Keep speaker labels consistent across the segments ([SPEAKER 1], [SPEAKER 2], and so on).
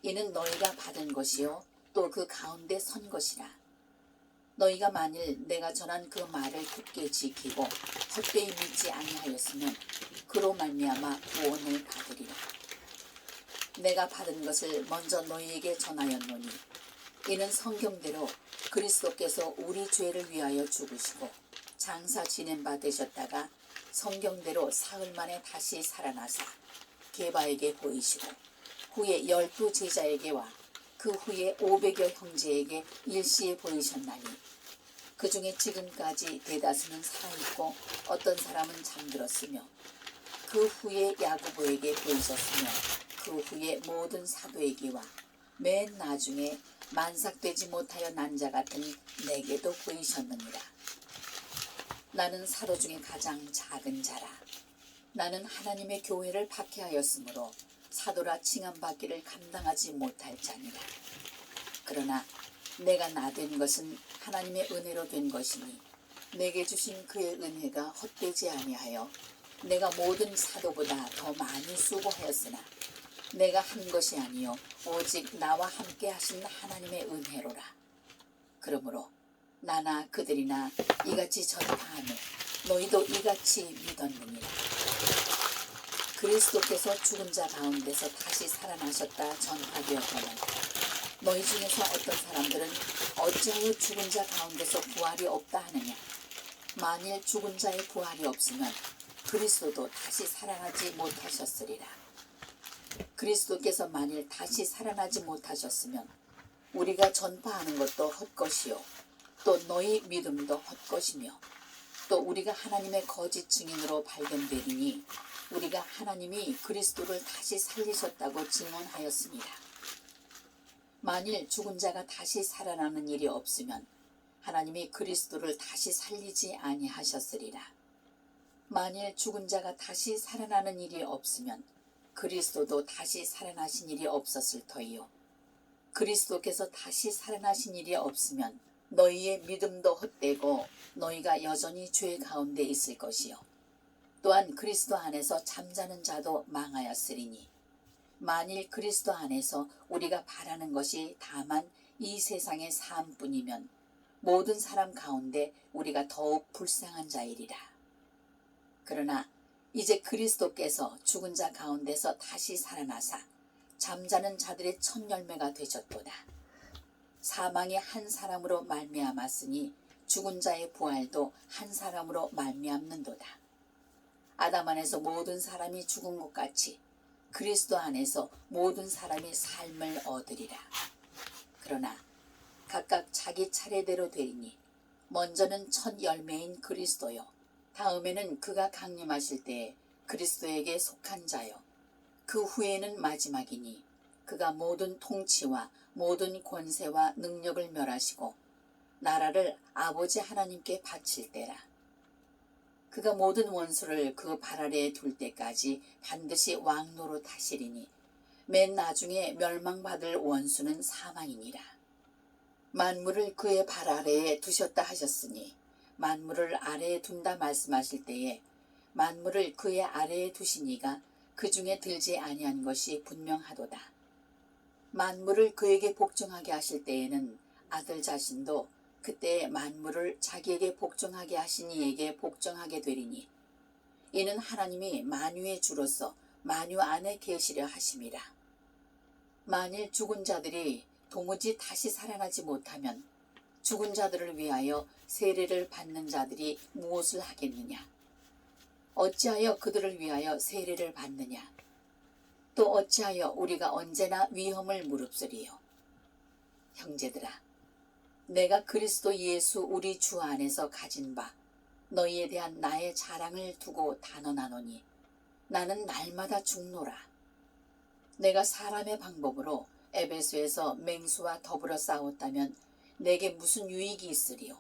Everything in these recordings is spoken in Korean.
[SPEAKER 1] 이는 너희가 받은 것이요 또 그 가운데 선 것이라. 너희가 만일 내가 전한 그 말을 굳게 지키고 헛되이 믿지 아니하였으면 그로 말미암아 구원을 받으리라. 내가 받은 것을 먼저 너희에게 전하였노니 이는 성경대로 그리스도께서 우리 죄를 위하여 죽으시고 장사 지낸 바 되셨다가 성경대로 사흘 만에 다시 살아나사 게바에게 보이시고 후에 12 제자에게와 그 후에 500여 형제에게 일시에 보이셨나니 그 중에 지금까지 대다수는 살아있고 어떤 사람은 잠들었으며 그 후에 야고보에게 보이셨으며 그 후에 모든 사도에게와 맨 나중에 만삭되지 못하여 난 자 같은 내게도 보이셨느니라. 나는 사도 중에 가장 작은 자라. 나는 하나님의 교회를 박해하였으므로 사도라 칭함받기를 감당하지 못할 자니라. 그러나 내가 나 된 것은 하나님의 은혜로 된 것이니 내게 주신 그의 은혜가 헛되지 아니하여 내가 모든 사도보다 더 많이 수고하였으나 내가 한 것이 아니요 오직 나와 함께 하신 하나님의 은혜로라. 그러므로 나나 그들이나 이같이 전파하며 너희도 이같이 믿었느니라. 그리스도께서 죽은 자 가운데서 다시 살아나셨다 전파되었거늘 너희 중에서 어떤 사람들은 어찌하여 죽은 자 가운데서 부활이 없다 하느냐. 만일 죽은 자의 부활이 없으면 그리스도도 다시 살아나지 못하셨으리라. 그리스도께서 만일 다시 살아나지 못하셨으면 우리가 전파하는 것도 헛것이요 또 너희 믿음도 헛것이며 또 우리가 하나님의 거짓 증인으로 발견되리니 우리가 하나님이 그리스도를 다시 살리셨다고 증언하였습니다. 만일 죽은 자가 다시 살아나는 일이 없으면 하나님이 그리스도를 다시 살리지 아니하셨으리라. 만일 죽은 자가 다시 살아나는 일이 없으면 그리스도도 다시 살아나신 일이 없었을 터이요. 그리스도께서 다시 살아나신 일이 없으면 너희의 믿음도 헛되고 너희가 여전히 죄 가운데 있을 것이요. 또한 그리스도 안에서 잠자는 자도 망하였으리니 만일 그리스도 안에서 우리가 바라는 것이 다만 이 세상의 삶뿐이면 모든 사람 가운데 우리가 더욱 불쌍한 자이리라. 그러나 이제 그리스도께서 죽은 자 가운데서 다시 살아나사 잠자는 자들의 첫 열매가 되셨도다. 사망이 한 사람으로 말미암았으니 죽은 자의 부활도 한 사람으로 말미암는도다. 아담 안에서 모든 사람이 죽은 것 같이 그리스도 안에서 모든 사람이 삶을 얻으리라. 그러나 각각 자기 차례대로 되리니 먼저는 첫 열매인 그리스도요 다음에는 그가 강림하실 때에 그리스도에게 속한 자요 그 후에는 마지막이니 그가 모든 통치와 모든 권세와 능력을 멸하시고 나라를 아버지 하나님께 바칠 때라. 그가 모든 원수를 그 발 아래에 둘 때까지 반드시 왕노로 타시리니 맨 나중에 멸망받을 원수는 사망이니라. 만물을 그의 발 아래에 두셨다 하셨으니 만물을 아래에 둔다 말씀하실 때에 만물을 그의 아래에 두신 이가 그 중에 들지 아니한 것이 분명하도다. 만물을 그에게 복종하게 하실 때에는 아들 자신도 그때 만물을 자기에게 복종하게 하신 이에게 복종하게 되리니 이는 하나님이 만유의 주로서 만유 안에 계시려 하심이라. 만일 죽은 자들이 도무지 다시 살아나지 못하면 죽은 자들을 위하여 세례를 받는 자들이 무엇을 하겠느냐? 어찌하여 그들을 위하여 세례를 받느냐? 또 어찌하여 우리가 언제나 위험을 무릅쓰리요? 형제들아, 내가 그리스도 예수 우리 주 안에서 가진 바 너희에 대한 나의 자랑을 두고 단언하노니 나는 날마다 죽노라. 내가 사람의 방법으로 에베소에서 맹수와 더불어 싸웠다면 내게 무슨 유익이 있으리요?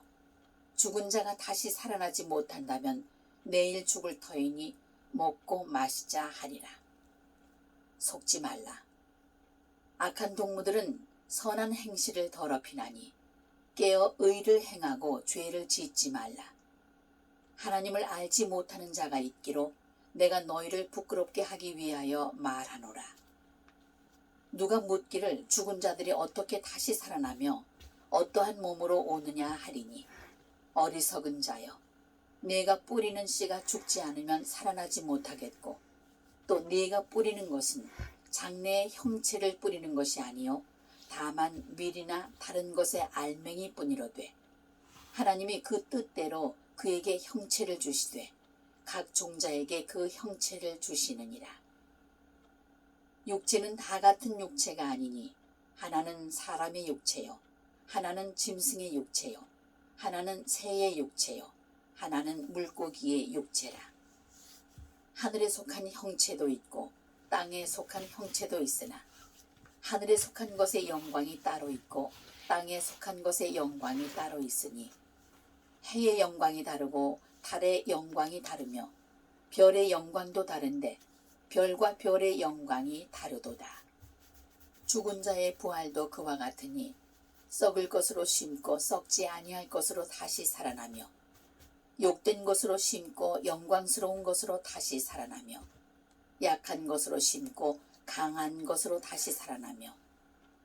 [SPEAKER 1] 죽은 자가 다시 살아나지 못한다면 내일 죽을 터이니 먹고 마시자 하리라. 속지 말라. 악한 동무들은 선한 행실을 더럽히나니 깨어 의를 행하고 죄를 짓지 말라. 하나님을 알지 못하는 자가 있기로 내가 너희를 부끄럽게 하기 위하여 말하노라. 누가 묻기를 죽은 자들이 어떻게 다시 살아나며 어떠한 몸으로 오느냐 하리니 어리석은 자여 네가 뿌리는 씨가 죽지 않으면 살아나지 못하겠고 또 네가 뿌리는 것은 장래의 형체를 뿌리는 것이 아니요 다만 밀이나 다른 것의 알맹이 뿐이로되 하나님이 그 뜻대로 그에게 형체를 주시되 각 종자에게 그 형체를 주시느니라. 육체는 다 같은 육체가 아니니 하나는 사람의 육체요 하나는 짐승의 육체요 하나는 새의 육체요 하나는 물고기의 육체라. 하늘에 속한 형체도 있고 땅에 속한 형체도 있으나 하늘에 속한 것의 영광이 따로 있고 땅에 속한 것의 영광이 따로 있으니 해의 영광이 다르고 달의 영광이 다르며 별의 영광도 다른데 별과 별의 영광이 다르도다. 죽은 자의 부활도 그와 같으니 썩을 것으로 심고 썩지 아니할 것으로 다시 살아나며 욕된 것으로 심고 영광스러운 것으로 다시 살아나며 약한 것으로 심고 강한 것으로 다시 살아나며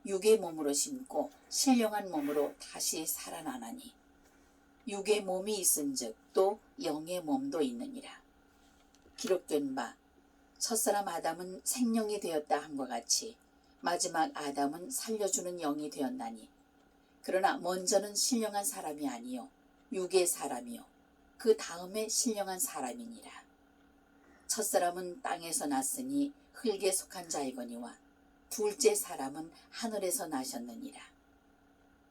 [SPEAKER 1] 육의 몸으로 심고 신령한 몸으로 다시 살아나나니 육의 몸이 있은즉 또 영의 몸도 있느니라. 기록된 바 첫사람 아담은 생명이 되었다 함과 같이 마지막 아담은 살려주는 영이 되었나니 그러나 먼저는 신령한 사람이 아니요 육의 사람이요 그 다음에 신령한 사람이니라. 첫사람은 땅에서 났으니 흙에 속한 자이거니와 둘째 사람은 하늘에서 나셨느니라.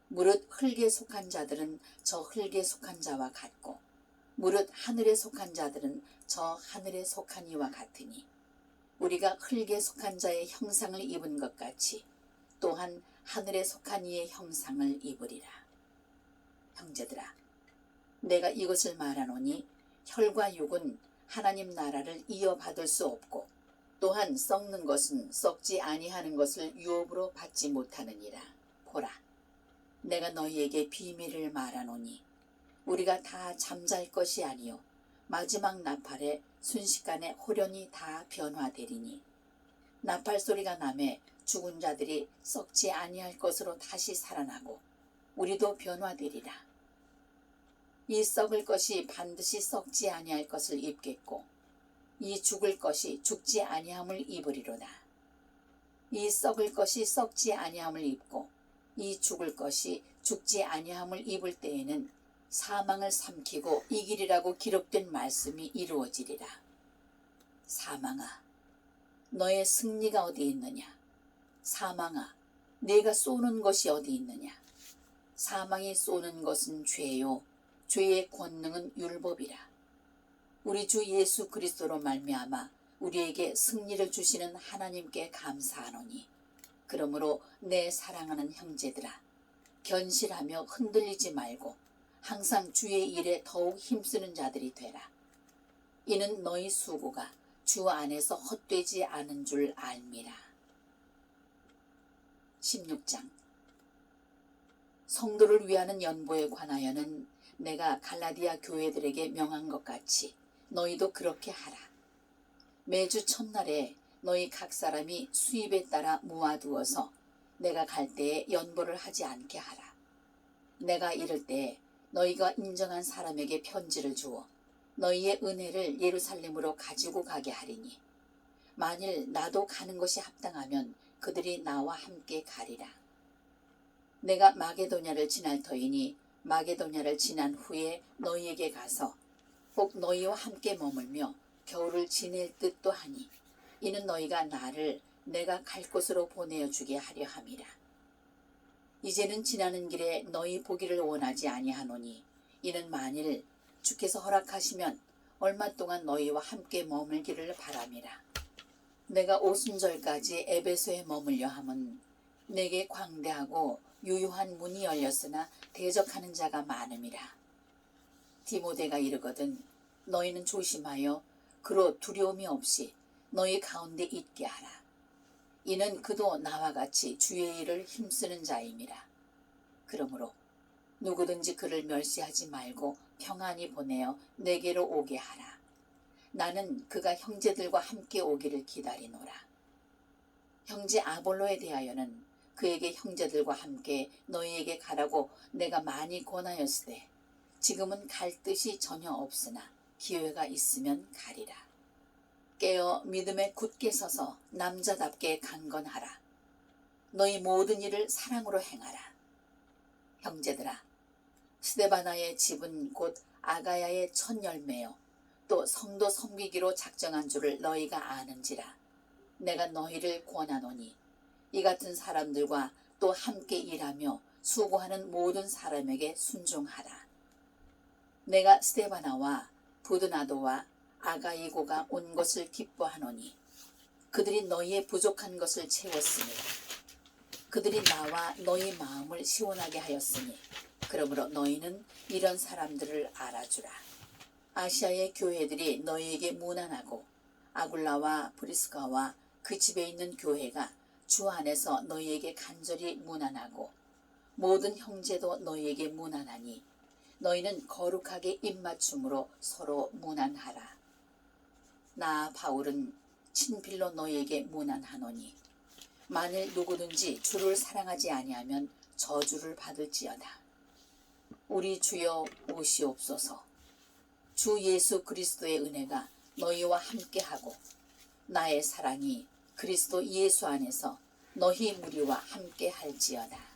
[SPEAKER 1] 무릇 흙에 속한 자들은 저 흙에 속한 자와 같고 무릇 하늘에 속한 자들은 저 하늘에 속한 이와 같으니 우리가 흙에 속한 자의 형상을 입은 것 같이 또한 하늘에 속한 이의 형상을 입으리라. 형제들아 내가 이것을 말하노니 혈과 육은 하나님 나라를 이어받을 수 없고 또한 썩는 것은 썩지 아니하는 것을 유업으로 받지 못하느니라. 보라 내가 너희에게 비밀을 말하노니 우리가 다 잠잘 것이 아니요 마지막 나팔에 순식간에 호련히 다 변화되리니 나팔 소리가 나매 죽은 자들이 썩지 아니할 것으로 다시 살아나고 우리도 변화되리라. 이 썩을 것이 반드시 썩지 아니할 것을 입겠고 이 죽을 것이 죽지 아니함을 입으리로다. 이 썩을 것이 썩지 아니함을 입고 이 죽을 것이 죽지 아니함을 입을 때에는 사망을 삼키고 이기리라고 기록된 말씀이 이루어지리라. 사망아 너의 승리가 어디 있느냐. 사망아 네가 쏘는 것이 어디 있느냐. 사망이 쏘는 것은 죄요 죄의 권능은 율법이라. 우리 주 예수 그리스도로 말미암아 우리에게 승리를 주시는 하나님께 감사하노니 그러므로 내 사랑하는 형제들아 견실하며 흔들리지 말고 항상 주의 일에 더욱 힘쓰는 자들이 되라. 이는 너희 수고가 주 안에서 헛되지 않은 줄 알미라. 16장 성도를 위하는 연보에 관하여는 내가 갈라디아 교회들에게 명한 것 같이 너희도 그렇게 하라. 매주 첫날에 너희 각 사람이 수입에 따라 모아두어서 내가 갈 때에 연보를 하지 않게 하라. 내가 이를 때에 너희가 인정한 사람에게 편지를 주어 너희의 은혜를 예루살렘으로 가지고 가게 하리니 만일 나도 가는 것이 합당하면 그들이 나와 함께 가리라. 내가 마게도냐를 지날 터이니 마게도냐를 지난 후에 너희에게 가서 꼭 너희와 함께 머물며 겨울을 지낼 듯도 하니 이는 너희가 나를 내가 갈 곳으로 보내어 주게 하려 함이라. 이제는 지나는 길에 너희 보기를 원하지 아니하노니 이는 만일 주께서 허락하시면 얼마 동안 너희와 함께 머물기를 바람이라. 내가 오순절까지 에베소에 머물려 함은 내게 광대하고 유효한 문이 열렸으나 대적하는 자가 많음이라. 디모데가 이르거든 너희는 조심하여 그로 두려움이 없이 너희 가운데 있게 하라. 이는 그도 나와 같이 주의 일을 힘쓰는 자임이라. 그러므로 누구든지 그를 멸시하지 말고 평안히 보내어 내게로 오게 하라. 나는 그가 형제들과 함께 오기를 기다리노라. 형제 아볼로에 대하여는 그에게 형제들과 함께 너희에게 가라고 내가 많이 권하였으되 지금은 갈 뜻이 전혀 없으나 기회가 있으면 가리라. 깨어 믿음에 굳게 서서 남자답게 강건하라. 너희 모든 일을 사랑으로 행하라. 형제들아, 스데바나의 집은 곧 아가야의 첫 열매요 또 성도 섬기기로 작정한 줄을 너희가 아는지라. 내가 너희를 권하노니 이 같은 사람들과 또 함께 일하며 수고하는 모든 사람에게 순종하라. 내가 스데바나와 부드나도와 아가이고가 온 것을 기뻐하노니 그들이 너희의 부족한 것을 채웠으니 그들이 나와 너희 마음을 시원하게 하였으니 그러므로 너희는 이런 사람들을 알아주라. 아시아의 교회들이 너희에게 문안하고 아굴라와 브리스가와 그 집에 있는 교회가 주 안에서 너희에게 간절히 문안하고 모든 형제도 너희에게 문안하니 너희는 거룩하게 입맞춤으로 서로 문안하라. 나 바울은 친필로 너희에게 문안하노니 만일 누구든지 주를 사랑하지 아니하면 저주를 받을지어다. 우리 주여 오시옵소서. 주 예수 그리스도의 은혜가 너희와 함께하고 나의 사랑이 그리스도 예수 안에서 너희 무리와 함께할지어다.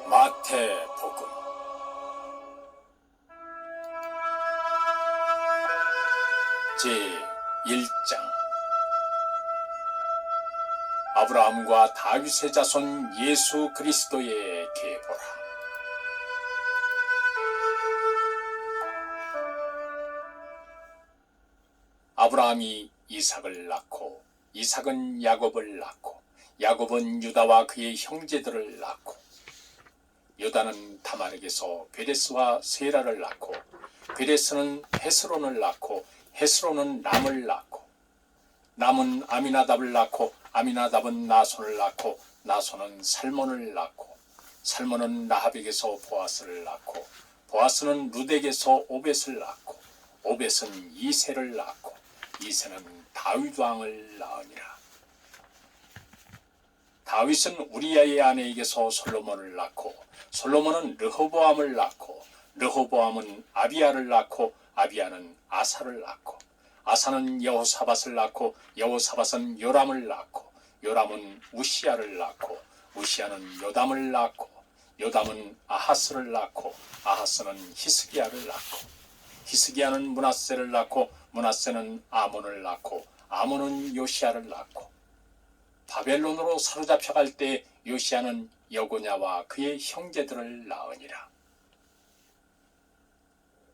[SPEAKER 2] 마태복음 제1장. 아브라함과 다윗의 자손 예수 그리스도의 계보라. 아브라함이 이삭을 낳고 이삭은 야곱을 낳고 야곱은 유다와 그의 형제들을 낳고 유다는 다말에게서 베레스와 세라를 낳고 베레스는 헤스론을 낳고 헤스론은 람을 낳고 람은 아미나답을 낳고 아미나답은 나손을 낳고 나손은 살몬을 낳고 살몬은 라합에게서 보아스를 낳고 보아스는 룻에게서 오벳을 낳고 오벳은 이새를 낳고 이새는 다윗 왕을 낳으니라. 다윗은 우리야의 아내에게서 솔로몬을 낳고 솔로몬은 르호보암을 낳고 르호보암은 아비야를 낳고 아비야는 아사를 낳고 아사는 여호사밧을 낳고 여호사밧은 요람을 낳고 요람은 우시야를 낳고 우시야는 요담을 낳고 요담은 아하스를 낳고 아하스는 히스기야를 낳고 히스기야는 므낫세를 낳고 므낫세는 아몬을 낳고 아몬은 요시야를 낳고 바벨론으로 사로잡혀갈 때 요시야는 여고냐와 그의 형제들을 낳으니라.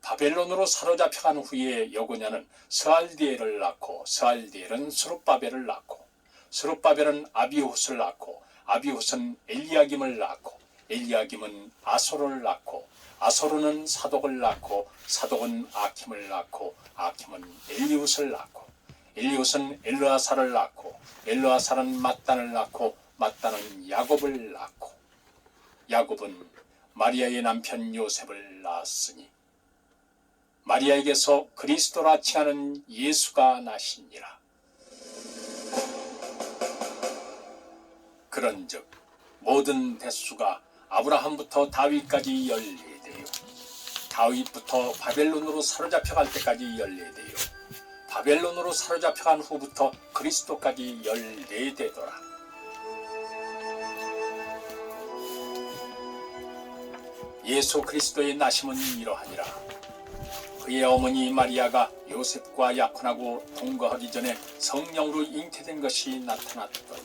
[SPEAKER 2] 바벨론으로 사로잡혀간 후에 여고냐는 스알디엘을 낳고 스알디엘은 스룹바벨을 낳고 스룹바벨은 아비훗을 낳고 아비훗은 엘리야김을 낳고 엘리야김은 아소를 낳고 아소르는 사독을 낳고 사독은 아킴을 낳고 아킴은 엘리훗을 낳고 엘리훗은 엘르아사를 낳고 엘르아사는 mat단을 낳고 mat단은 야곱을 낳고 야곱은 마리아의 남편 요셉을 낳았으니 마리아에게서 그리스도라 칭하는 예수가 나시니라. 그런즉 모든 대수가 아브라함부터 다윗까지 14대요 다윗부터 바벨론으로 사로잡혀갈 때까지 14대요 바벨론으로 사로잡혀간 후부터 그리스도까지 14대더라. 예수 그리스도의 나심은 이러하니라. 그의 어머니 마리아가 요셉과 약혼하고 동거하기 전에 성령으로 잉태된 것이 나타났더니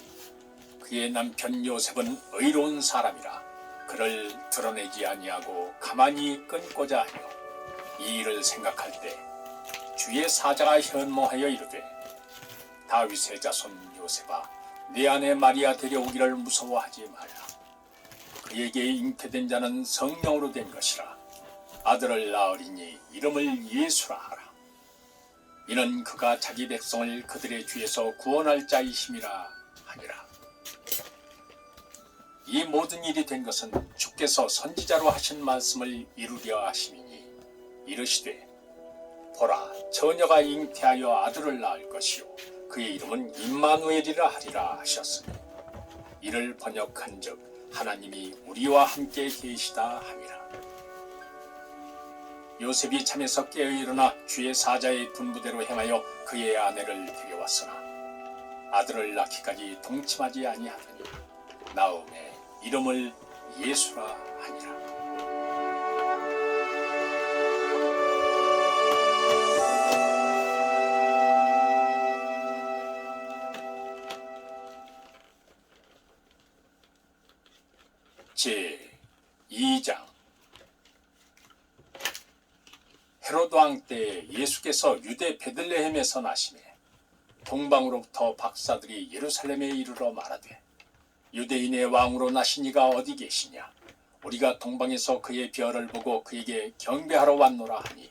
[SPEAKER 2] 그의 남편 요셉은 의로운 사람이라 그를 드러내지 아니하고 가만히 끊고자 하며 이 일을 생각할 때 주의 사자가 현모하여 이르되 다윗의 자손 요셉아 내 아내 마리아 데려오기를 무서워하지 말라. 그에게 잉태된 자는 성령으로 된 것이라. 아들을 낳으리니 이름을 예수라 하라. 이는 그가 자기 백성을 그들의 죄에서 구원할 자이심이라 하니라. 이 모든 일이 된 것은 주께서 선지자로 하신 말씀을 이루려 하심이니 이르시되 보라 처녀가 잉태하여 아들을 낳을 것이요 그의 이름은 임마누엘이라 하리라 하셨으니 이를 번역한즉 하나님이 우리와 함께 계시다 함이라. 요셉이 잠에서 깨어 일어나 주의 사자의 분부대로 행하여 그의 아내를 데려왔으나 아들을 낳기까지 동침하지 아니하더니 나음에 이름을 예수라 하니라. 제 2장 헤로드 왕 때 예수께서 유대 베들레헴에서 나시매 동방으로부터 박사들이 예루살렘에 이르러 말하되 유대인의 왕으로 나신 이가 어디 계시냐? 우리가 동방에서 그의 별을 보고 그에게 경배하러 왔노라 하니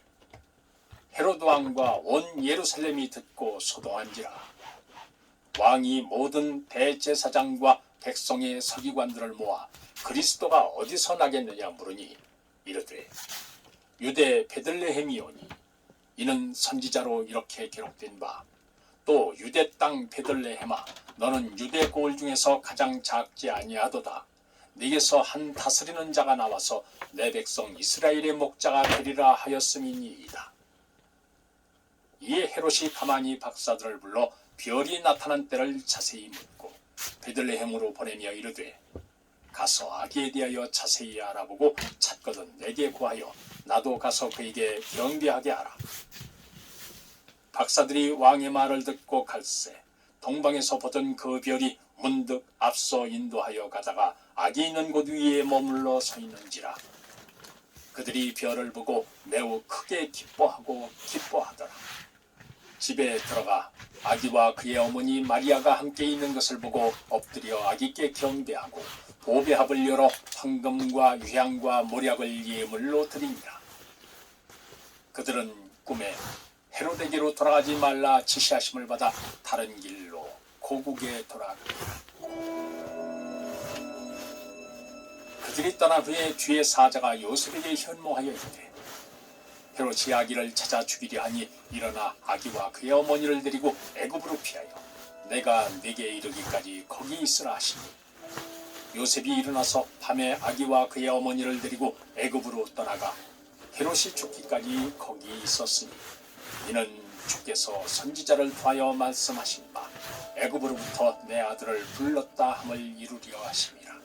[SPEAKER 2] 헤로드 왕과 온 예루살렘이 듣고 소동한지라. 왕이 모든 대제사장과 백성의 서기관들을 모아 그리스도가 어디서 나겠느냐 물으니 이르되 유대 베들레헴이오니 이는 선지자로 이렇게 기록된 바 또 유대 땅 베들레헴아 너는 유대 고을 중에서 가장 작지 아니하도다. 네게서 한 다스리는 자가 나와서 내 백성 이스라엘의 목자가 되리라 하였음이니이다. 이에 헤롯이 가만히 박사들을 불러 별이 나타난 때를 자세히 묻고 베들레헴으로 보내며 이르되 가서 아기에 대하여 자세히 알아보고 찾거든 내게 구하여 나도 가서 그에게 경배하게 하라. 박사들이 왕의 말을 듣고 갈새 동방에서 보던 그 별이 문득 앞서 인도하여 가다가 아기 있는 곳 위에 머물러 서 있는지라. 그들이 별을 보고 매우 크게 기뻐하더라. 집에 들어가 아기와 그의 어머니 마리아가 함께 있는 것을 보고 엎드려 아기께 경배하고 보배합을 열어 황금과 유향과 모략을 예물로 드립니다. 그들은 꿈에 헤로데게로 돌아가지 말라 지시하심을 받아 다른 길로 고국에 돌아가니라. 그들이 떠난 후에 주의 사자가 요셉에게 현모하여 이르되 헤롯이 아기를 찾아 죽이려 하니 일어나 아기와 그의 어머니를 데리고 애굽으로 피하여 내가 네게 이르기까지 거기 있으라 하시니 요셉이 일어나서 밤에 아기와 그의 어머니를 데리고 애굽으로 떠나가 헤롯이 죽기까지 거기 있었으니 이는 주께서 선지자를 통하여 말씀하신 바 애굽으로부터 내 아들을 불렀다 함을 이루려 하심이라.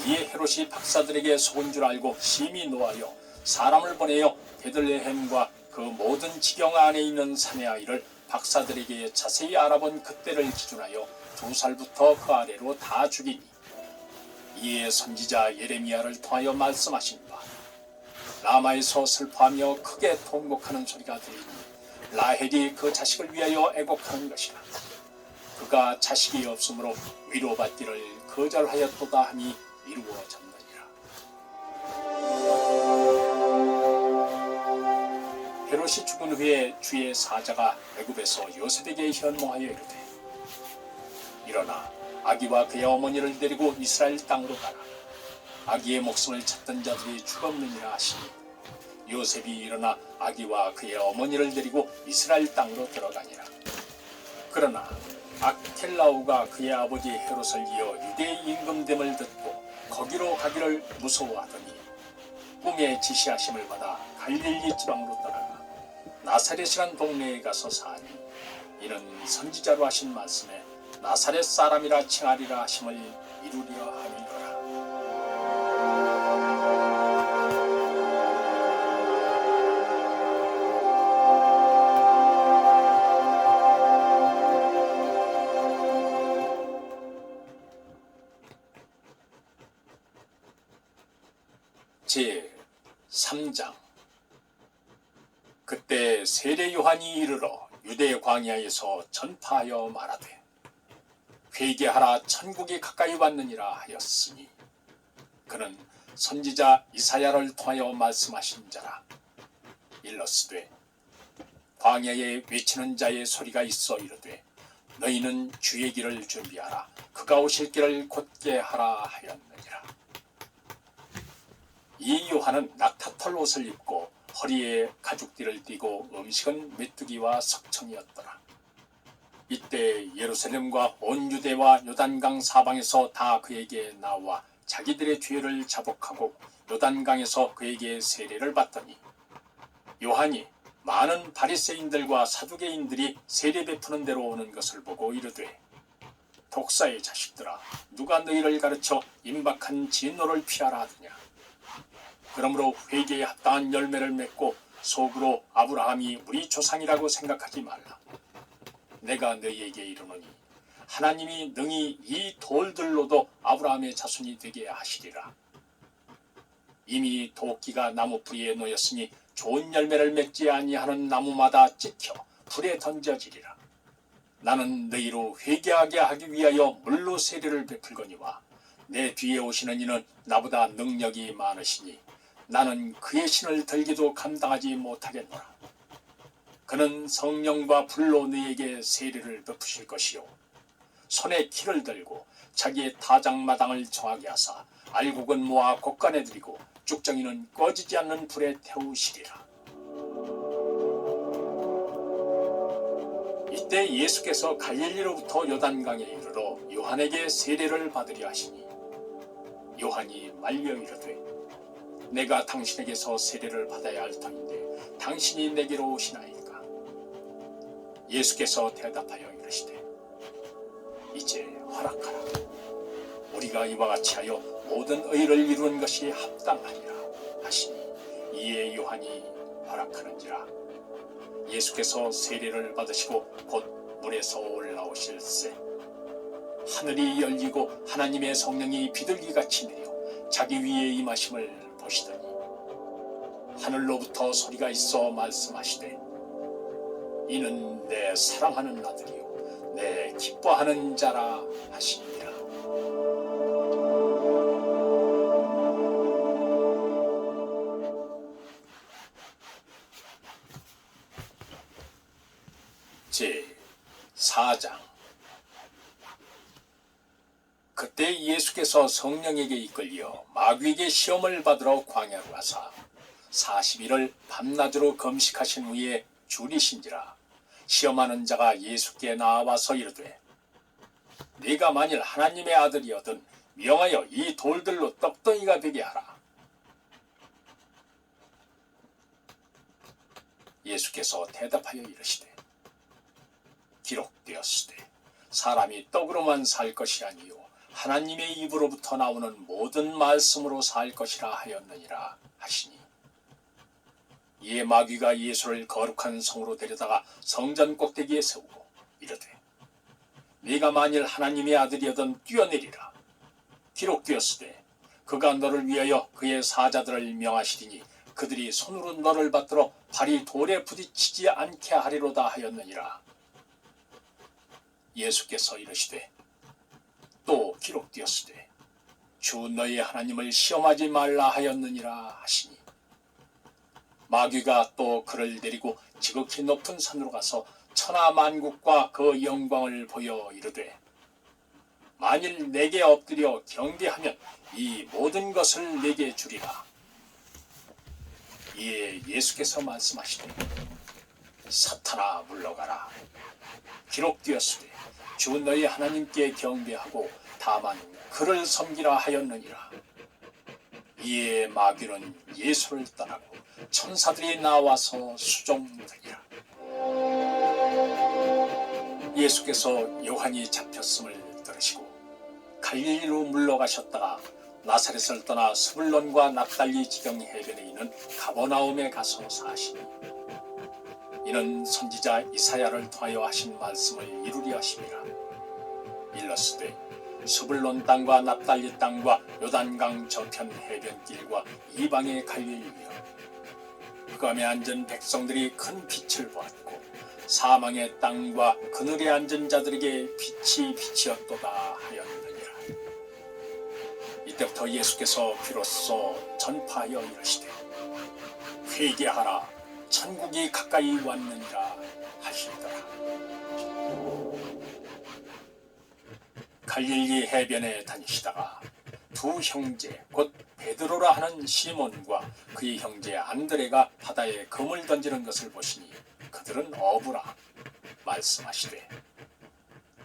[SPEAKER 2] 이에 헤롯이 박사들에게 속은 줄 알고 심히 노하여 사람을 보내어 베들레헴과 그 모든 지경 안에 있는 사내 아이를 박사들에게 자세히 알아본 그때를 기준하여 2살부터 그 아래로 다 죽이니 이에 선지자 예레미야를 통하여 말씀하신 바 라마에서 슬퍼하며 크게 통곡하는 소리가 들리니 라헬이 그 자식을 위하여 애곡하는 것이라. 그가 자식이 없으므로 위로받기를 거절하였도다 하니 이루어졌느니라. 헤롯이 죽은 후에 주의 사자가 애굽에서 요셉에게 현모하여 이르되 일어나 아기와 그의 어머니를 데리고 이스라엘 땅으로 가라. 아기의 목숨을 찾던 자들이 죽었느니라 하시니 요셉이 일어나 아기와 그의 어머니를 데리고 이스라엘 땅으로 들어가니라. 그러나 아켈라오가 그의 아버지 헤롯을 이어 유대의 임금됨을 듣고 거기로 가기를 무서워하더니 꿈에 지시하심을 받아 갈릴리 지방으로 떠나가 나사렛이란 동네에 가서 사니 이는 선지자로 하신 말씀에 나사렛 사람이라 칭하리라 하심을 이루려 함이로라. 제 3장. 그때 세례 요한이 이르러 유대 광야에서 전파하여 말하되 회개하라 천국이 가까이 왔느니라 하였으니 그는 선지자 이사야를 통하여 말씀하신 자라. 일러스되 광야에 외치는 자의 소리가 있어 이르되 너희는 주의 길을 준비하라 그가 오실 길을 곧게 하라 하였느니라. 이 요한은 낙타털 옷을 입고 허리에 가죽띠를 띠고 음식은 메뚜기와 석청이었더라. 이때 예루살렘과 온 유대와 요단강 사방에서 다 그에게 나와 자기들의 죄를 자복하고 요단강에서 그에게 세례를 받더니 요한이 많은 바리새인들과 사두개인들이 세례 베푸는 데로 오는 것을 보고 이르되 독사의 자식들아 누가 너희를 가르쳐 임박한 진노를 피하라 하더냐. 그러므로 회개에 합당한 열매를 맺고 속으로 아브라함이 우리 조상이라고 생각하지 말라. 내가 너희에게 이르노니 하나님이 능히 이 돌들로도 아브라함의 자손이 되게 하시리라. 이미 도끼가 나무 뿌리에 놓였으니 좋은 열매를 맺지 아니하는 나무마다 찍혀 불에 던져지리라. 나는 너희로 회개하게 하기 위하여 물로 세례를 베풀거니와 내 뒤에 오시는 이는 나보다 능력이 많으시니 나는 그의 신을 들기도 감당하지 못하겠노라. 그는 성령과 불로 너희에게 세례를 베푸실 것이요 손에 키를 들고 자기의 타작마당을 정하게 하사 알곡은 모아 곡간에 들이고 쭉정이는 꺼지지 않는 불에 태우시리라. 이때 예수께서 갈릴리로부터 요단강에 이르러 요한에게 세례를 받으려 하시니 요한이 말려 이르되 내가 당신에게서 세례를 받아야 할 터인데 당신이 내게로 오시나이까. 예수께서 대답하여 이르시되 이제 허락하라. 우리가 이와 같이 하여 모든 의를 이루는 것이 합당하니라 하시니 이에 요한이 허락하는지라. 예수께서 세례를 받으시고 곧 물에서 올라오실세 하늘이 열리고 하나님의 성령이 비둘기같이 내려 자기 위에 임하심을 보시더니 하늘로부터 소리가 있어 말씀하시되 이는 내 사랑하는 아들이요 내 기뻐하는 자라 하시니라. 제 4장. 그때 예수께서 성령에게 이끌려 마귀에게 시험을 받으러 광야로 가사 40일을 밤낮으로 금식하신 후에 줄이신지라. 시험하는 자가 예수께 나와서 이르되, 네가 만일 하나님의 아들이거든 명하여 이 돌들로 떡덩이가 되게 하라. 예수께서 대답하여 이르시되, 기록되었으되 사람이 떡으로만 살 것이 아니요 하나님의 입으로부터 나오는 모든 말씀으로 살 것이라 하였느니라 하시니, 이에 마귀가 예수를 거룩한 성으로 데려다가 성전 꼭대기에 세우고 이르되, 네가 만일 하나님의 아들이거든 뛰어내리라. 기록되었으되 그가 너를 위하여 그의 사자들을 명하시리니 그들이 손으로 너를 받들어 발이 돌에 부딪히지 않게 하리로다 하였느니라. 예수께서 이르시되, 또 기록되었으되 주 너의 하나님을 시험하지 말라 하였느니라 하시니, 마귀가 또 그를 데리고 지극히 높은 산으로 가서 천하 만국과 그 영광을 보여 이르되, 만일 내게 엎드려 경배하면 이 모든 것을 내게 주리라. 이에 예수께서 말씀하시되, 사탄아 물러가라. 기록되었으되 주 너희 하나님께 경배하고 다만 그를 섬기라 하였느니라. 이에 마귀는 예수를 떠나고 천사들이 나와서 수종되니라. 예수께서 요한이 잡혔음을 들으시고 갈릴리로 물러가셨다가 나사렛을 떠나 스불론과 납달리 지경 해변에 있는 가버나움에 가서 사시니, 이는 선지자 이사야를 통하여 하신 말씀을 이루리 하심이라. 일러스되 스불론 땅과 납달리 땅과 요단강 저편 해변길과 이방의 갈릴리여, 흑암에 앉은 백성들이 큰 빛을 보았고 사망의 땅과 그늘에 앉은 자들에게 빛이 빛이었도다 하였느니라. 이때부터 예수께서 비로소 전파하여 이르시되, 회개하라, 천국이 가까이 왔느니라 하시더라. 갈릴리 해변에 다니시다가 두 형제 곧 베드로라 하는 시몬과 그의 형제 안드레가 바다에 금을 던지는 것을 보시니 그들은 어부라. 말씀하시되,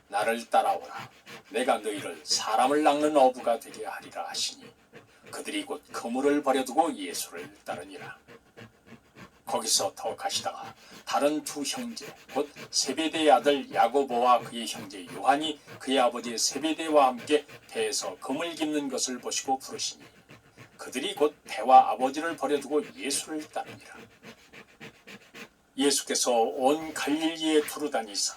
[SPEAKER 2] 나를 따라오라. 내가 너희를 사람을 낚는 어부가 되게 하리라 하시니, 그들이 곧 그물을 버려두고 예수를 따르니라. 거기서 더 가시다가 다른 두 형제 곧 세베대의 아들 야고보와 그의 형제 요한이 그의 아버지 세베대와 함께 배에서 금을 깁는 것을 보시고 부르시니, 그들이 곧 배와 아버지를 버려두고 예수를 따르니라. 예수께서 온 갈릴리에 두루다니사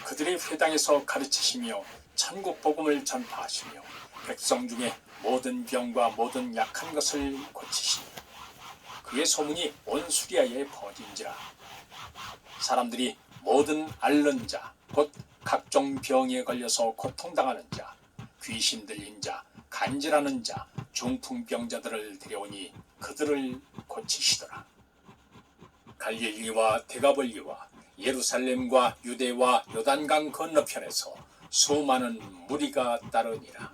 [SPEAKER 2] 그들의 회당에서 가르치시며 천국 복음을 전파하시며 백성 중에 모든 병과 모든 약한 것을 고치시니, 그의 소문이 온 수리아에 퍼진지라. 사람들이 모든 앓는 자, 곧 각종 병에 걸려서 고통당하는 자, 귀신 들린 자, 간질하는 자, 중풍병자들을 데려오니 그들을 고치시더라. 갈릴리와 데가볼리와 예루살렘과 유대와 요단강 건너편에서 수많은 무리가 따르니라.